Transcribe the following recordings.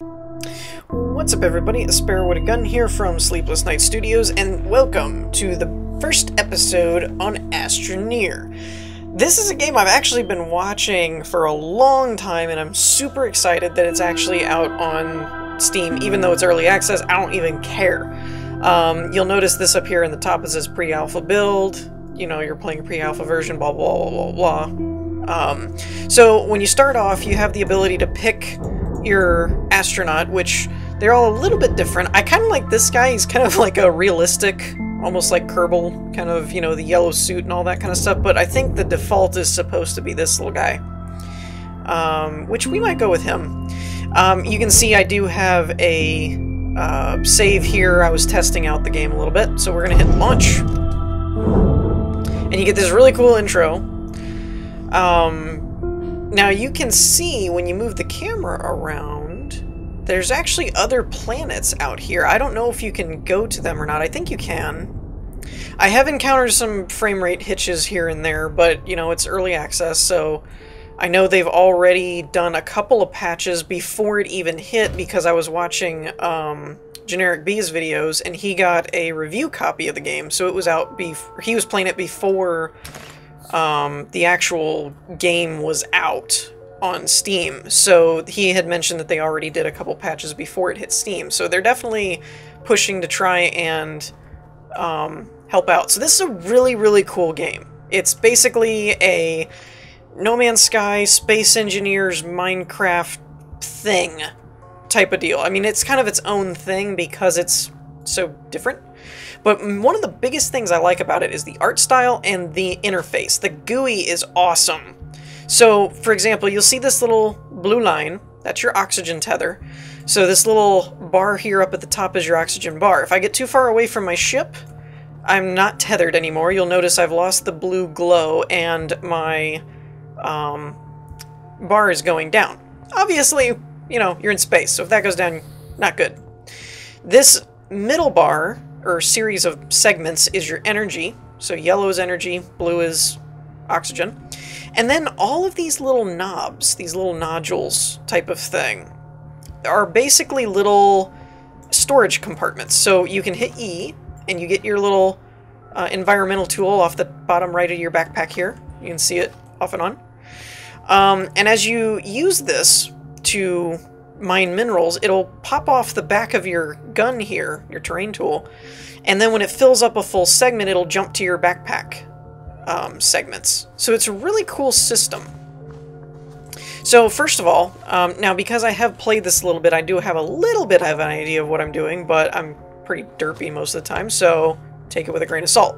What's up everybody, a Sparrow with a Gun here from Sleepless Night Studios, and welcome to the first episode on Astroneer. This is a game I've actually been watching for a long time, and I'm super excited that it's actually out on Steam. Even though it's early access, I don't even care. You'll notice this up here in the top, it says pre-alpha build. You know, you're playing a pre-alpha version, blah blah blah blah blah. So when you start off, you have the ability to pick your astronaut, which they're all a little bit different. I kind of like this guy. He's kind of like a realistic, almost like Kerbal, kind of, you know, the yellow suit and all that kind of stuff, but I think the default is supposed to be this little guy, which we might go with him. You can see I do have a save here. I was testing out the game a little bit, so we're gonna hit launch, and you get this really cool intro. Now you can see when you move the camera around, there's actually other planets out here. I don't know if you can go to them or not. I think you can. I have encountered some frame rate hitches here and there, but you know, it's early access, so I know they've already done a couple of patches before it even hit, because I was watching Generic B's videos and he got a review copy of the game, so it was out he was playing it before the actual game was out on Steam. So he had mentioned that they already did a couple patches before it hit Steam. So they're definitely pushing to try and help out. So this is a really, really cool game. It's basically a No Man's Sky, Space Engineers, Minecraft thing type of deal. I mean, it's kind of its own thing because it's so different. But one of the biggest things I like about it is the art style and the interface. The GUI is awesome. So, for example, you'll see this little blue line. That's your oxygen tether. So this little bar here up at the top is your oxygen bar. If I get too far away from my ship, I'm not tethered anymore. You'll notice I've lost the blue glow and my bar is going down. Obviously, you know, you're in space, so if that goes down, not good. This middle bar, or series of segments, is your energy. So yellow is energy, blue is oxygen. And then all of these little knobs, these little nodules type of thing, are basically little storage compartments. So you can hit E, and you get your little environmental tool off the bottom right of your backpack here. You can see it off and on. And as you use this to mine minerals, it'll pop off the back of your gun here, your terrain tool, and then when it fills up a full segment, it'll jump to your backpack segments. So it's a really cool system. So first of all, now because I have played this a little bit, I do have a little bit of an idea of what I'm doing, but I'm pretty derpy most of the time, so take it with a grain of salt.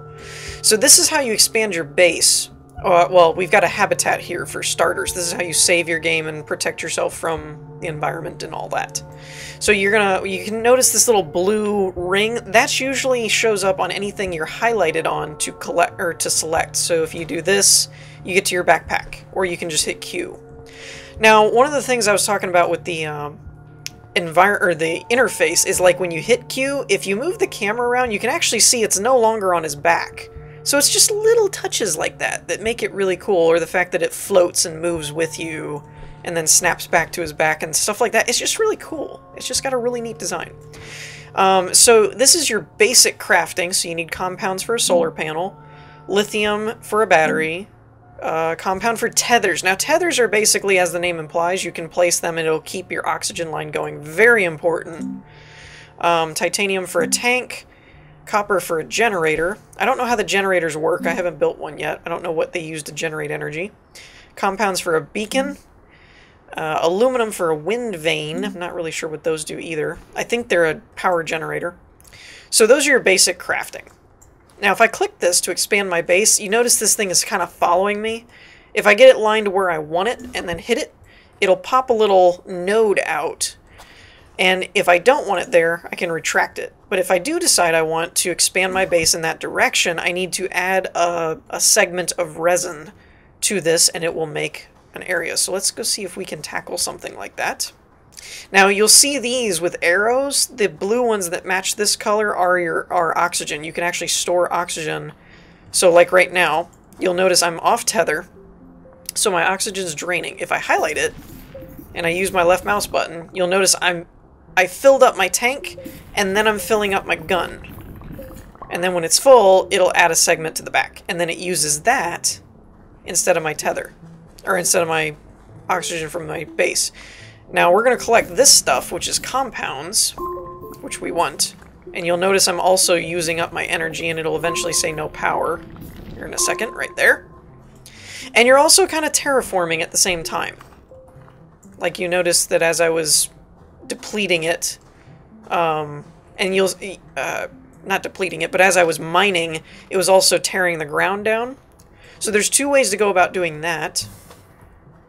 So this is how you expand your base. Well, we've got a habitat here for starters. This is how you save your game and protect yourself from the environment and all that. So you can notice this little blue ring. That usually shows up on anything you're highlighted on to collect or to select. So if you do this, you get to your backpack, or you can just hit Q. Now, one of the things I was talking about with the the interface is, like, when you hit Q, if you move the camera around, you can actually see it's no longer on his back. So it's just little touches like that that make it really cool, or the fact that it floats and moves with you and then snaps back to his back and stuff like that. It's just really cool. It's just got a really neat design. So this is your basic crafting. So you need compounds for a solar panel, lithium for a battery, compound for tethers. Now tethers are basically, as the name implies, you can place them and it'll keep your oxygen line going. Very important. Titanium for a tank. Copper for a generator. I don't know how the generators work. I haven't built one yet. I don't know what they use to generate energy. Compounds for a beacon. Aluminum for a wind vane. I'm not really sure what those do either. I think they're a power generator. So those are your basic crafting. Now if I click this to expand my base, you notice this thing is kind of following me. If I get it lined where I want it and then hit it, it'll pop a little node out. And if I don't want it there, I can retract it. But if I do decide I want to expand my base in that direction, I need to add a segment of resin to this, and it will make an area. So let's go see if we can tackle something like that. Now you'll see these with arrows. The blue ones that match this color are oxygen. You can actually store oxygen. So like right now, you'll notice I'm off tether, so my oxygen's draining. If I highlight it, and I use my left mouse button, you'll notice I filled up my tank, and then I'm filling up my gun. And then when it's full, it'll add a segment to the back. And then it uses that instead of my tether. Or instead of my oxygen from my base. Now we're going to collect this stuff, which is compounds, which we want. And you'll notice I'm also using up my energy, and it'll eventually say no power. Here in a second, right there. And you're also kind of terraforming at the same time. Like you notice that as I was depleting it, and you'll... not depleting it, but as I was mining, it was also tearing the ground down. So there's two ways to go about doing that.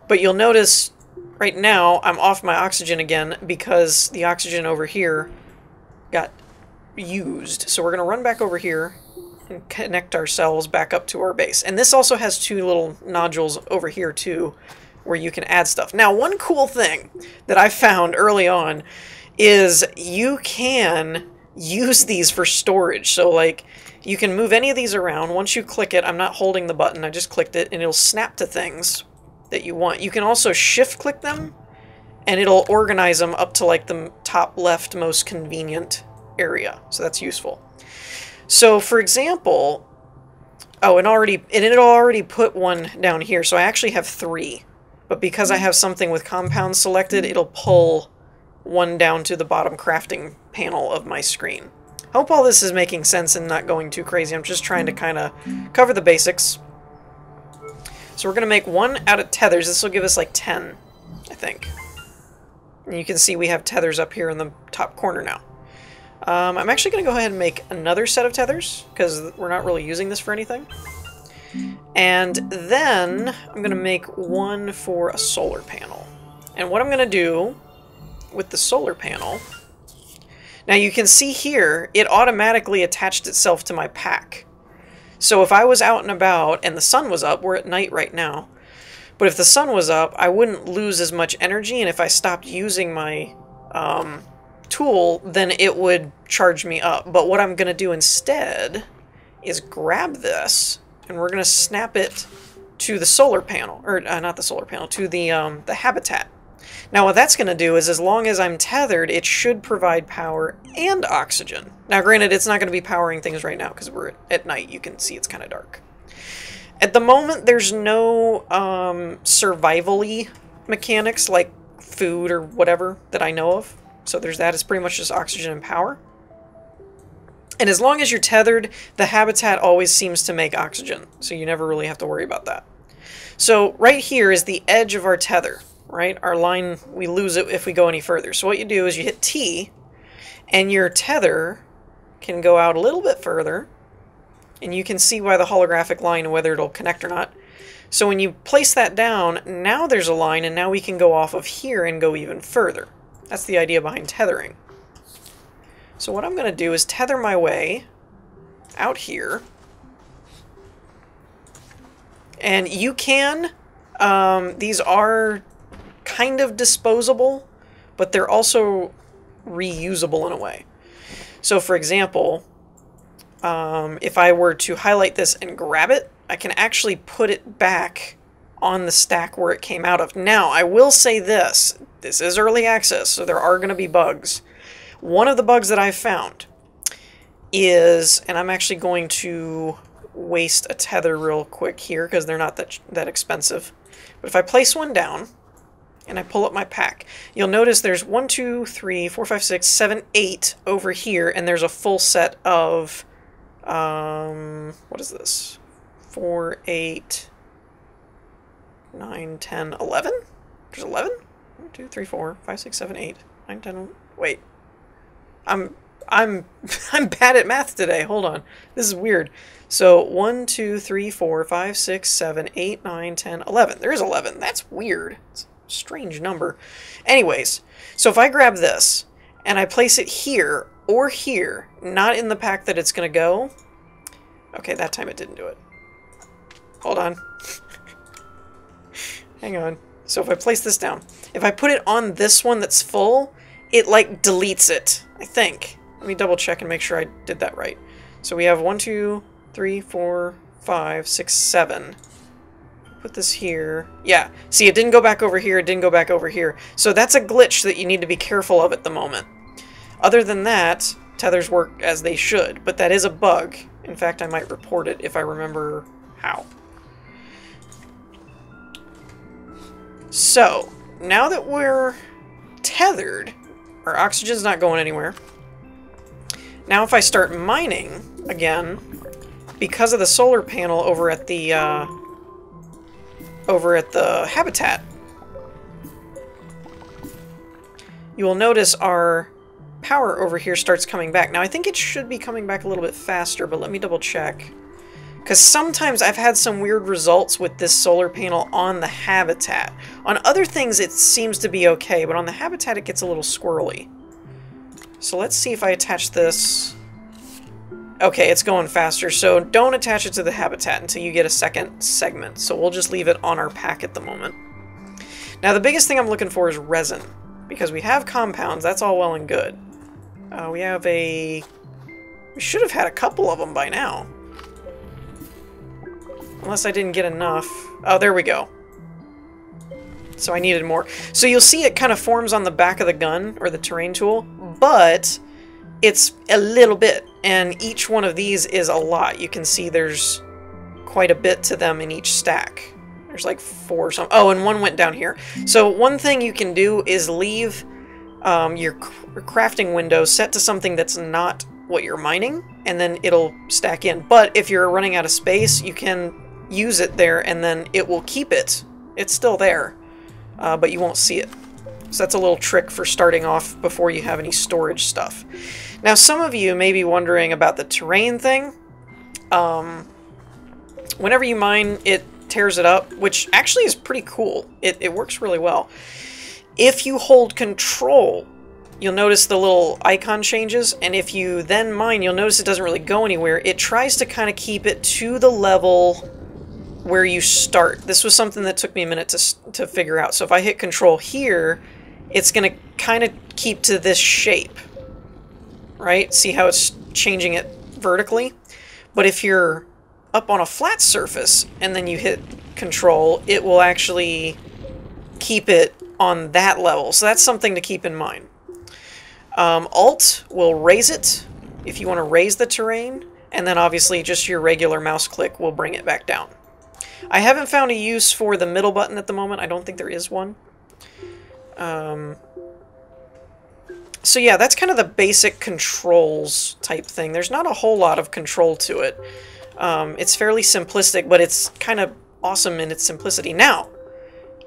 But you'll notice right now I'm off my oxygen again because the oxygen over here got used. So we're going to run back over here and connect ourselves back up to our base. And this also has two little nodules over here too, where you can add stuff. Now, one cool thing that I found early on is you can use these for storage. So like you can move any of these around. Once you click it, I'm not holding the button, I just clicked it, and it'll snap to things that you want. You can also shift click them and it'll organize them up to like the top left most convenient area. So that's useful. So for example, oh, and it'll already put one down here. So I actually have 3, but because I have something with compounds selected, it'll pull one down to the bottom crafting panel of my screen. Hope all this is making sense and not going too crazy. I'm just trying to kind of cover the basics. So we're going to make one out of tethers. This will give us like 10, I think. And you can see we have tethers up here in the top corner now. I'm actually going to go ahead and make another set of tethers because we're not really using this for anything. And then I'm going to make one for a solar panel. And what I'm going to do with the solar panel, now you can see here it automatically attached itself to my pack. So if I was out and about and the sun was up, we're at night right now, but if the sun was up, I wouldn't lose as much energy, and if I stopped using my tool, then it would charge me up. But what I'm going to do instead is grab this, and we're going to snap it to the solar panel, or not the solar panel, to the habitat. Now what that's going to do is, as long as I'm tethered, it should provide power and oxygen. Now granted, it's not going to be powering things right now because we're at night. You can see it's kind of dark. At the moment, there's no survival-y mechanics like food or whatever that I know of. So there's that. It's pretty much just oxygen and power. And as long as you're tethered, the habitat always seems to make oxygen. So you never really have to worry about that. So right here is the edge of our tether. Right? Our line, we lose it if we go any further. So what you do is you hit T, and your tether can go out a little bit further, and you can see by the holographic line whether it'll connect or not. So when you place that down, now there's a line, and now we can go off of here and go even further. That's the idea behind tethering. So what I'm going to do is tether my way out here, and you can, these are kind of disposable, but they're also reusable in a way. So for example, if I were to highlight this and grab it, I can actually put it back on the stack where it came out of. Now, I will say this is early access, so there are going to be bugs. One of the bugs that I've found is, and I'm actually going to waste a tether real quick here because they're not that expensive, but if I place one down, and I pull up my pack, you'll notice there's 1, 2, 3, 4, 5, 6, 7, 8 over here, and there's a full set of, what is this? 4, 8, 9, 10, 11? There's 11? 1, 2, 3, 4, 5, 6, 7, 8, 9, 10, wait. I'm bad at math today, hold on. This is weird. So 1, 2, 3, 4, 5, 6, 7, 8, 9, 10, 11. There is 11. That's weird. It's strange number. Anyways, so if I grab this and I place it here or here, not in the pack that it's going to go. Okay, that time it didn't do it. Hold on. Hang on. So if I place this down, if I put it on this one that's full, it like deletes it, I think. Let me double check and make sure I did that right. So we have 1, 2, 3, 4, 5, 6, 7. put this here. Yeah, see, it didn't go back over here, it didn't go back over here. So that's a glitch that you need to be careful of at the moment. Other than that, tethers work as they should, but that is a bug. In fact, I might report it if I remember how. So, now that we're tethered, our oxygen's not going anywhere. Now if I start mining again, because of the solar panel over at the habitat, you will notice our power over here starts coming back. Now I think it should be coming back a little bit faster, but let me double check. Because sometimes I've had some weird results with this solar panel on the habitat. On other things it seems to be okay, but on the habitat it gets a little squirrely. So let's see if I attach this. Okay, it's going faster, so don't attach it to the habitat until you get a second segment. So we'll just leave it on our pack at the moment. Now the biggest thing I'm looking for is resin, because we have compounds, that's all well and good. We should have had a couple of them by now. Unless I didn't get enough. Oh, there we go. So I needed more. So you'll see it kind of forms on the back of the gun, or the terrain tool, but it's a little bit, and each one of these is a lot. You can see there's quite a bit to them in each stack. There's like 4 or something. Oh, and one went down here. So one thing you can do is leave your crafting window set to something that's not what you're mining, and then it'll stack in. But if you're running out of space, you can use it there, and then it will keep it. It's still there, but you won't see it. So that's a little trick for starting off before you have any storage stuff. Now, some of you may be wondering about the terrain thing. Whenever you mine, it tears it up, which actually is pretty cool. It works really well. If you hold control, you'll notice the little icon changes, and if you then mine, you'll notice it doesn't really go anywhere. It tries to kind of keep it to the level where you start. This was something that took me a minute to figure out. So if I hit control here, it's going to kind of keep to this shape, right? See how it's changing it vertically? But if you're up on a flat surface and then you hit control, it will actually keep it on that level. So that's something to keep in mind. Alt will raise it if you want to raise the terrain, and then obviously just your regular mouse click will bring it back down. I haven't found a use for the middle button at the moment. I don't think there is one. So yeah, that's kind of the basic controls type thing. There's not a whole lot of control to it. It's fairly simplistic, but it's kind of awesome in its simplicity. Now,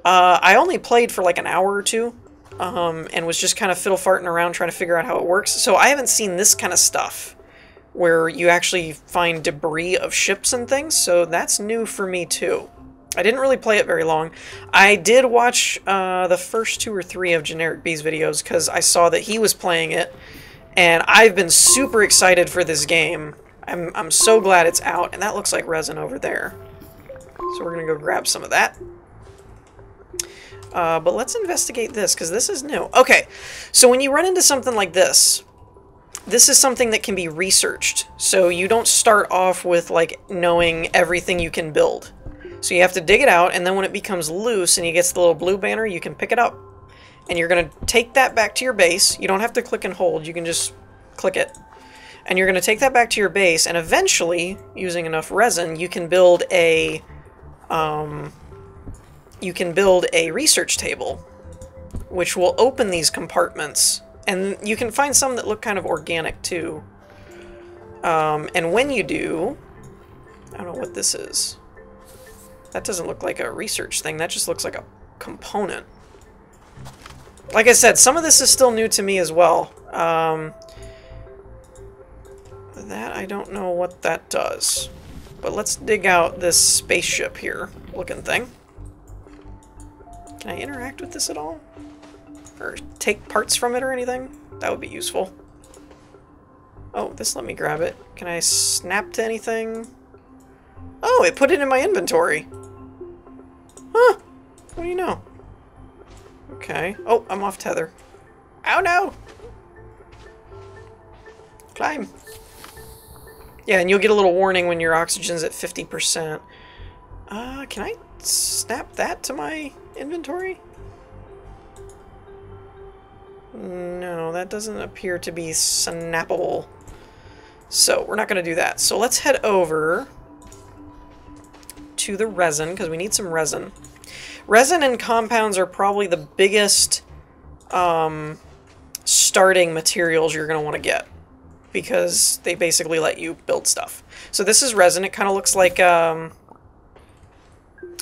I only played for like an hour or two, and was just kind of fiddle-farting around trying to figure out how it works. So I haven't seen this kind of stuff where you actually find debris of ships and things, so that's new for me too. I didn't really play it very long. I did watch the first 2 or 3 of Generic B's videos because I saw that he was playing it, and I've been super excited for this game. I'm so glad it's out, and that looks like resin over there. So we're gonna go grab some of that. But let's investigate this, because this is new. Okay, so when you run into something like this, this is something that can be researched. So you don't start off with like knowing everything you can build. So you have to dig it out, and then when it becomes loose and you get the little blue banner, you can pick it up. And you're going to take that back to your base. You don't have to click and hold, you can just click it. And you're going to take that back to your base, and eventually, using enough resin, you can build a research table, which will open these compartments. And you can find some that look kind of organic too. And when you do, I don't know what this is. That doesn't look like a research thing, that just looks like a component. Like I said, some of this is still new to me as well. That, I don't know what that does. But let's dig out this spaceship here looking thing. Can I interact with this at all? Or take parts from it or anything? That would be useful. Oh, this let me grab it. Can I snap to anything? Oh, it put it in my inventory. Huh. What do you know? Okay. Oh, I'm off tether. Oh no! Climb. Yeah, and you'll get a little warning when your oxygen's at 50%. Can I snap that to my inventory? No, that doesn't appear to be snappable. So, we're not going to do that. So, let's head over to the resin, because we need some resin. Resin and compounds are probably the biggest starting materials you're going to want to get, because they basically let you build stuff. So this is resin. It kind of looks like...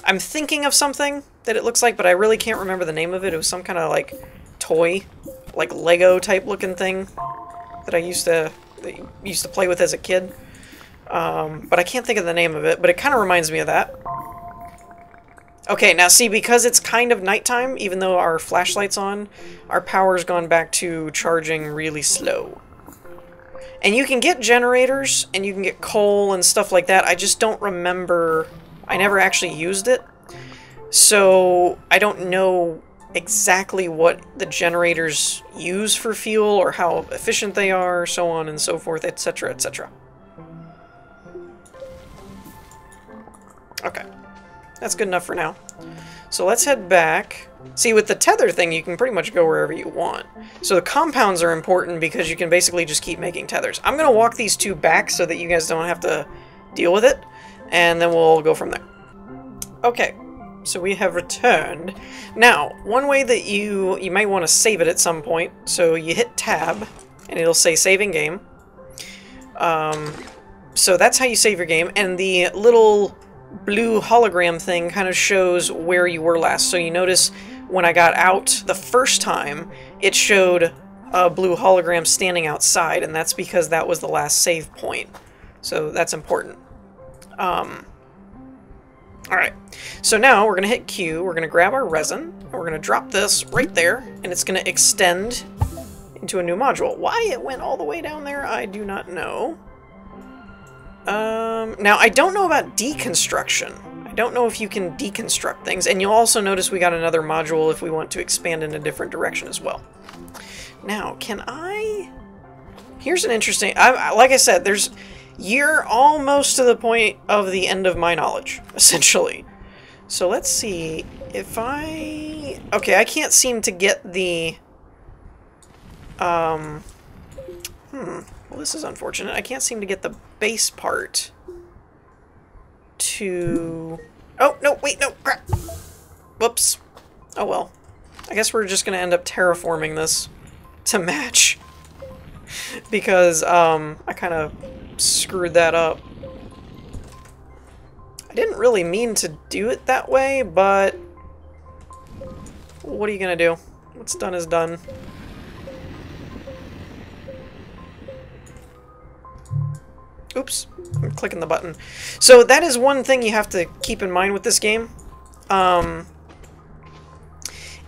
I'm thinking of something that it looks like, but I really can't remember the name of it. It was some kind of, like, toy, like Lego type looking thing that I used to play with as a kid. But I can't think of the name of it, but it kind of reminds me of that. Okay, now see, because it's kind of nighttime, even though our flashlight's on, our power's gone back to charging really slow. And you can get generators, and you can get coal and stuff like that. I just don't remember... I never actually used it. So, I don't know exactly what the generators use for fuel, or how efficient they are, so on and so forth, etc., etc. Okay. That's good enough for now. So let's head back. See, with the tether thing, you can pretty much go wherever you want. So the compounds are important because you can basically just keep making tethers. I'm going to walk these two back so that you guys don't have to deal with it, and then we'll go from there. Okay, so we have returned. Now, one way that you might want to save it at some point, so you hit tab, and it'll say saving game. So that's how you save your game, and the little blue hologram thing kind of shows where you were last. So you notice when I got out the first time, it showed a blue hologram standing outside, and that's because that was the last save point. So that's important. Alright, so now we're going to hit Q, we're going to grab our resin, and we're going to drop this right there, and it's going to extend into a new module. Why it went all the way down there, I do not know. Now, I don't know about deconstruction. I don't know if you can deconstruct things, and you'll also notice we got another module if we want to expand in a different direction as well. Now, can I... Here's an interesting... like I said, you're almost to the point of the end of my knowledge, essentially. So let's see if I... Okay, I can't seem to get the... Well, this is unfortunate. I can't seem to get the base part to... Oh, no, wait, no, crap. Whoops. Oh, well. I guess we're just going to end up terraforming this to match. Because, I kind of screwed that up. I didn't really mean to do it that way, but... What are you going to do? What's done is done. Oops, I'm clicking the button. So that is one thing you have to keep in mind with this game.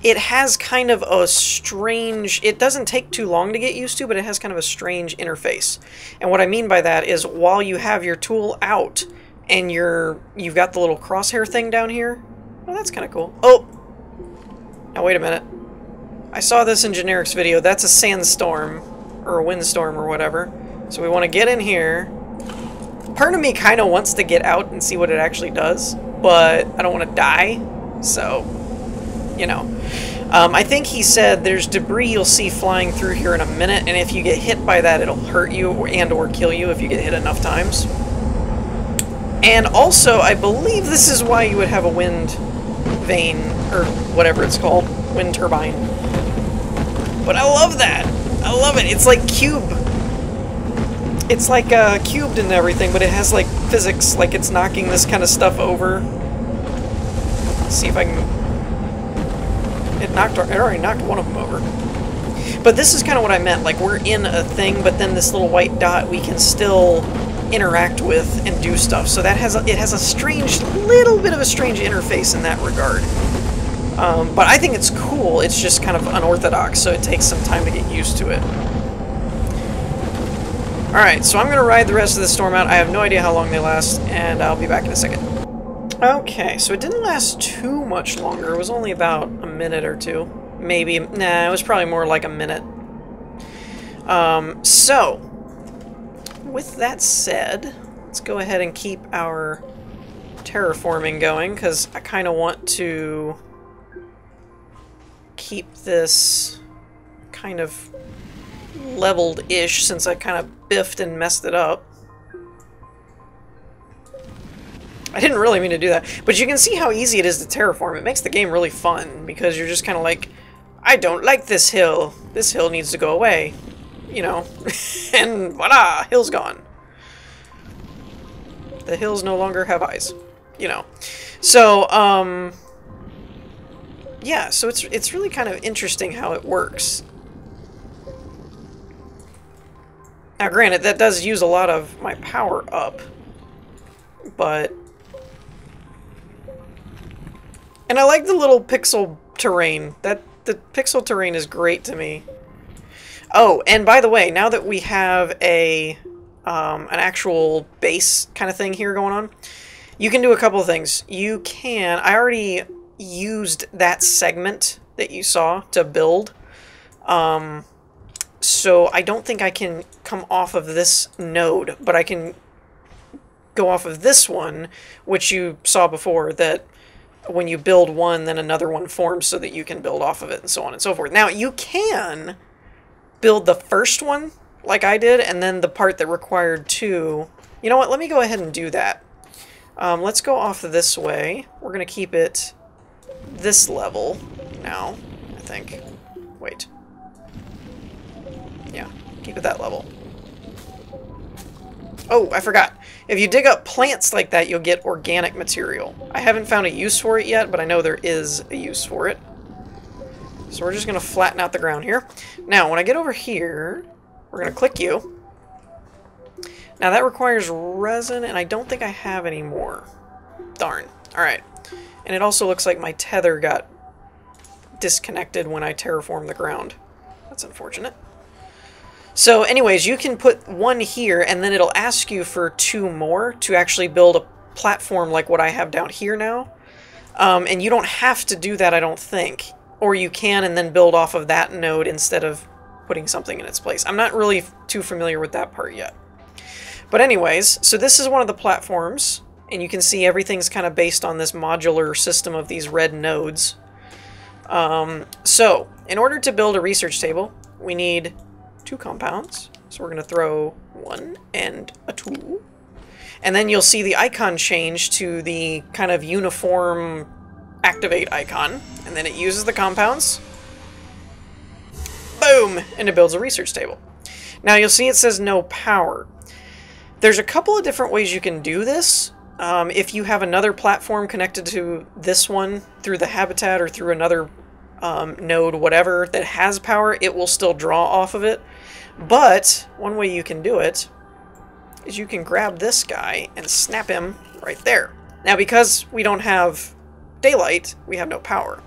It has kind of a strange... It doesn't take too long to get used to, but it has kind of a strange interface. And what I mean by that is while you have your tool out and you've got the little crosshair thing down here. Oh, that's kind of cool. Oh! Now wait a minute. I saw this in Generic's video. That's a sandstorm, or a windstorm, or whatever. So we want to get in here. Part of me kind of wants to get out and see what it actually does, but I don't want to die, so, you know. I think he said there's debris you'll see flying through here in a minute, and if you get hit by that, it'll hurt you or kill you if you get hit enough times. And also, I believe this is why you would have a wind vane, or whatever it's called, wind turbine. But I love that! I love it! It's like cube. It's like cubed and everything, but it has like physics, like it's knocking this kind of stuff over. Let's see if I can... It already knocked one of them over. But this is kind of what I meant, like we're in a thing, but then this little white dot we can still interact with and do stuff. So that it has a strange, little bit of a strange interface in that regard. But I think it's cool, it's just kind of unorthodox, so it takes some time to get used to it. Alright, so I'm going to ride the rest of the storm out. I have no idea how long they last, and I'll be back in a second. Okay, so it didn't last too much longer. It was only about a minute or two. Maybe. Nah, it was probably more like a minute. So, with that said, let's go ahead and keep our terraforming going, because I kind of want to keep this kind of leveled-ish, since I kind of biffed and messed it up. I didn't really mean to do that, but you can see how easy it is to terraform. It makes the game really fun, because you're just kind of like, I don't like this hill. This hill needs to go away. You know, and voila, hill's gone. The hills no longer have eyes. You know. So, yeah, so it's really kind of interesting how it works. Now, granted, that does use a lot of my power up, but... And I like the little pixel terrain. The pixel terrain is great to me. Oh, and by the way, now that we have an actual base kind of thing here going on, you can do a couple of things. You can... I already used that segment that you saw to build. So I don't think I can come off of this node, but I can go off of this one, which you saw before, that when you build one, then another one forms so that you can build off of it, and so on and so forth. Now, you can build the first one, like I did, and then the part that required two. You know what? Let me go ahead and do that. Let's go off this way. We're going to keep it this level now, I think. Wait. Yeah, keep it that level. Oh, I forgot. If you dig up plants like that, you'll get organic material. I haven't found a use for it yet, but I know there is a use for it. So we're just going to flatten out the ground here. Now, when I get over here, we're going to click you. Now, that requires resin, and I don't think I have any more. Darn. Alright. And it also looks like my tether got disconnected when I terraformed the ground. That's unfortunate. So anyways, you can put one here, and then it'll ask you for two more to actually build a platform like what I have down here now. And you don't have to do that, I don't think. Or you can and then build off of that node instead of putting something in its place. I'm not really too familiar with that part yet. But anyways, so this is one of the platforms, and you can see everything's kind of based on this modular system of these red nodes. So, in order to build a research table, we need 2 compounds. So we're going to throw 1 and a 2. And then you'll see the icon change to the kind of uniform activate icon. And then it uses the compounds. Boom! And it builds a research table. Now you'll see it says no power. There's a couple of different ways you can do this. If you have another platform connected to this one through the habitat or through another node, whatever, that has power, it will still draw off of it. But one way you can do it is you can grab this guy and snap him right there. Now, because we don't have daylight, we have no power.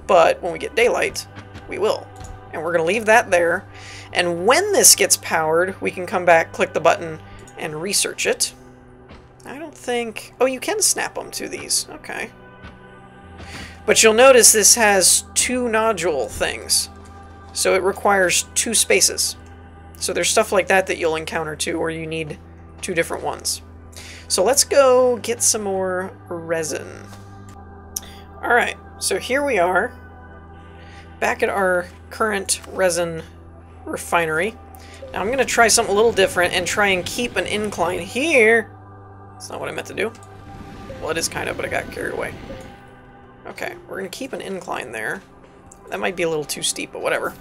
But when we get daylight, we will. And we're going to leave that there. And when this gets powered, we can come back, click the button, and research it. I don't think... Oh, you can snap them to these. Okay. But you'll notice this has 2 nodule things. So it requires 2 spaces. So there's stuff like that that you'll encounter too, where you need 2 different ones. So let's go get some more resin. Alright, so here we are. Back at our current resin refinery. Now I'm going to try something a little different and try and keep an incline here. That's not what I meant to do. Well, it is kind of, but I got carried away. Okay, we're going to keep an incline there. That might be a little too steep, but whatever.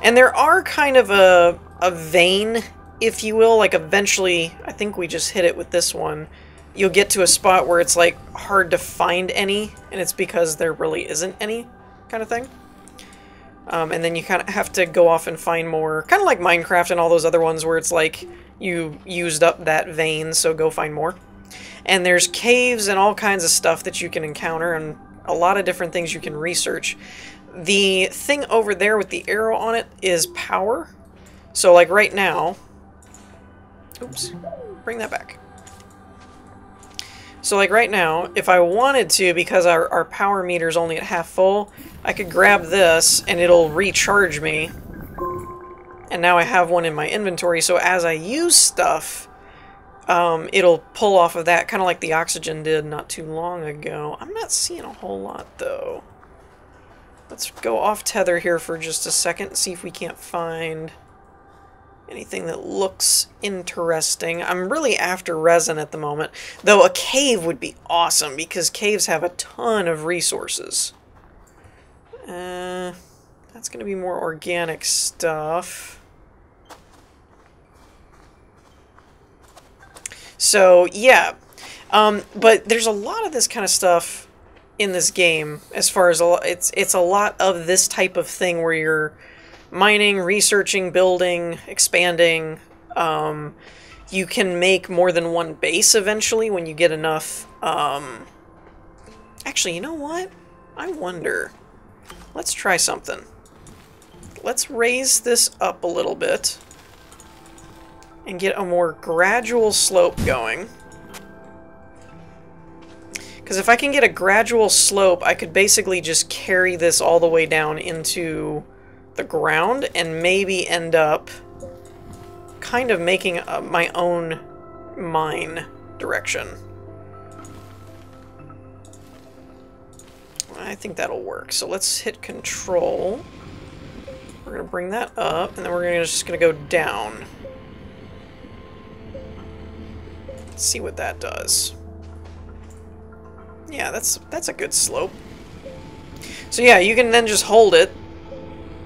And there are kind of a vein, if you will, like eventually, I think we just hit it with this one, you'll get to a spot where it's like hard to find any, and it's because there really isn't any kind of thing. And then you kind of have to go off and find more, kind of like Minecraft and all those other ones where it's like you used up that vein, so go find more. And there's caves and all kinds of stuff that you can encounter, and a lot of different things you can research. The thing over there with the arrow on it is power. So like right now, oops, bring that back. So like right now, if I wanted to, because our power meter is only at half full, I could grab this and it'll recharge me. And now I have one in my inventory, so as I use stuff, it'll pull off of that, kind of like the oxygen did not too long ago. I'm not seeing a whole lot, though. Let's go off tether here for just a second and see if we can't find anything that looks interesting. I'm really after resin at the moment, though a cave would be awesome because caves have a ton of resources. That's going to be more organic stuff. So, yeah. But there's a lot of this kind of stuff in this game, as far as it's a lot of this type of thing where you're mining, researching, building, expanding. You can make more than one base eventually when you get enough. Actually, you know what? I wonder. Let's try something. Let's raise this up a little bit and get a more gradual slope going. Because if I can get a gradual slope, I could basically just carry this all the way down into the ground and maybe end up kind of making my own mine direction. I think that'll work. So let's hit control. We're going to bring that up, and then we're just going to go down. Let's see what that does. Yeah, that's a good slope. So yeah, you can then just hold it,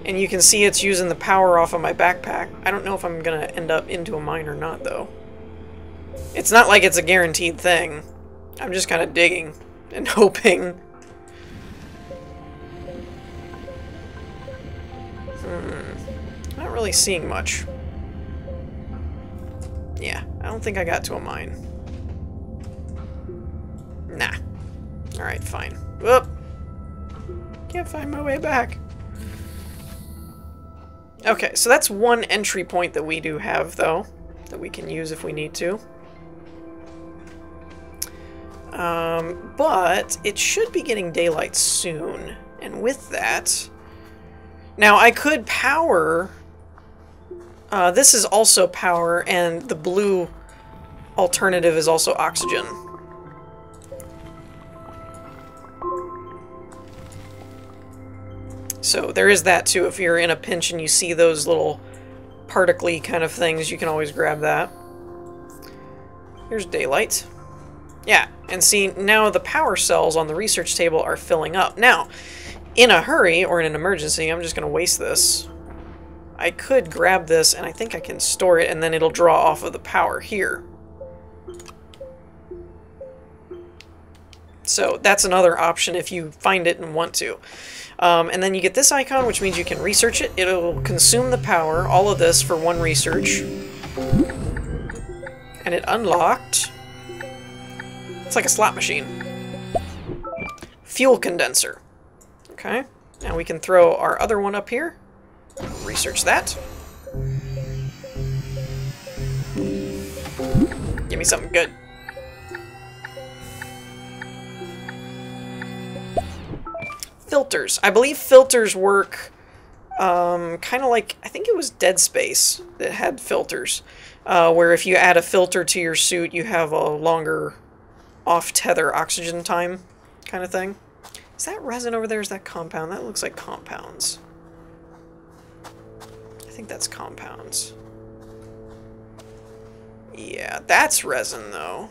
and you can see it's using the power off of my backpack. I don't know if I'm going to end up into a mine or not, though. It's not like it's a guaranteed thing. I'm just kind of digging and hoping. Not really seeing much. Yeah, I don't think I got to a mine. Nah. Alright, fine. Whoop! Can't find my way back. Okay, so that's one entry point that we do have, though, that we can use if we need to. But it should be getting daylight soon. And with that... Now, I could power... this is also power, and the blue alternative is also oxygen. So there is that too. If you're in a pinch and you see those little particly kind of things, you can always grab that. Here's daylight. Yeah, and see, now the power cells on the research table are filling up. Now, in a hurry or in an emergency, I'm just going to waste this. I could grab this, and I think I can store it, and then it'll draw off of the power here. So that's another option if you find it and want to. And then you get this icon, which means you can research it. It'll consume the power, all of this, for one research. And it unlocked... It's like a slot machine. Fuel condenser. Okay. Now we can throw our other one up here. Research that. Give me something good. Filters. I believe filters work kind of like, I think it was Dead Space that had filters, where if you add a filter to your suit, you have a longer off-tether oxygen time kind of thing. Is that resin over there? Is that compound? That looks like compounds. I think that's compounds. Yeah, that's resin, though,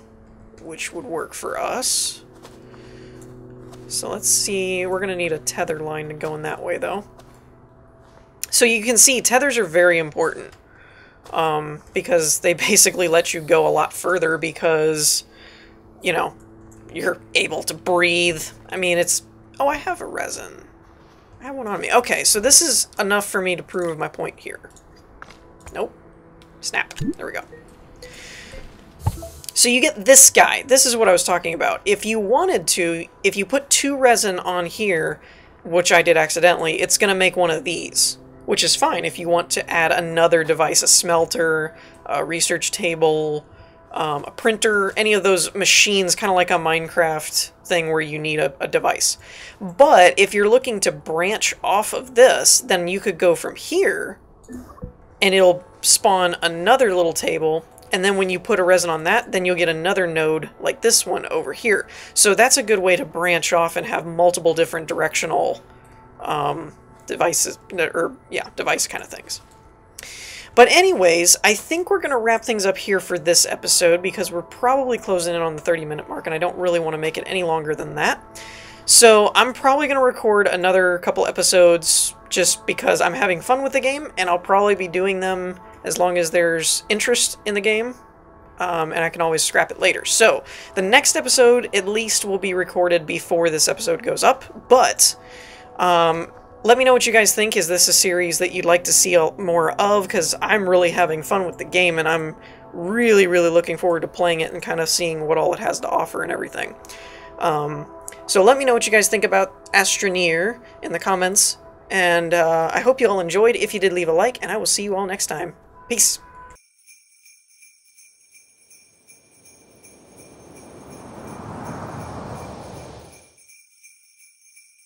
which would work for us. So let's see. We're going to need a tether line to go in that way, though. So you can see tethers are very important, because they basically let you go a lot further because, you know, you're able to breathe. I mean, it's... Oh, I have a resin. I have one on me. Okay, so this is enough for me to prove my point here. Nope. Snap. There we go. So you get this guy. This is what I was talking about. If you wanted to, if you put 2 resin on here, which I did accidentally, it's going to make one of these, which is fine if you want to add another device, a smelter, a research table, a printer, any of those machines, kind of like a Minecraft thing where you need a device. But if you're looking to branch off of this, then you could go from here, and it'll spawn another little table, And then when you put a resin on that, then you'll get another node like this one over here. So that's a good way to branch off and have multiple different directional devices, or yeah, device kind of things. But anyways, I think we're going to wrap things up here for this episode because we're probably closing in on the 30-minute mark, and I don't really want to make it any longer than that. So I'm probably going to record another couple episodes just because I'm having fun with the game, and I'll probably be doing them as long as there's interest in the game, and I can always scrap it later. So the next episode at least will be recorded before this episode goes up, but let me know what you guys think. Is this a series that you'd like to see more of? Because I'm really having fun with the game, and I'm really, really looking forward to playing it and kind of seeing what all it has to offer and everything. So let me know what you guys think about Astroneer in the comments, and I hope you all enjoyed. If you did, leave a like, and I will see you all next time. Peace!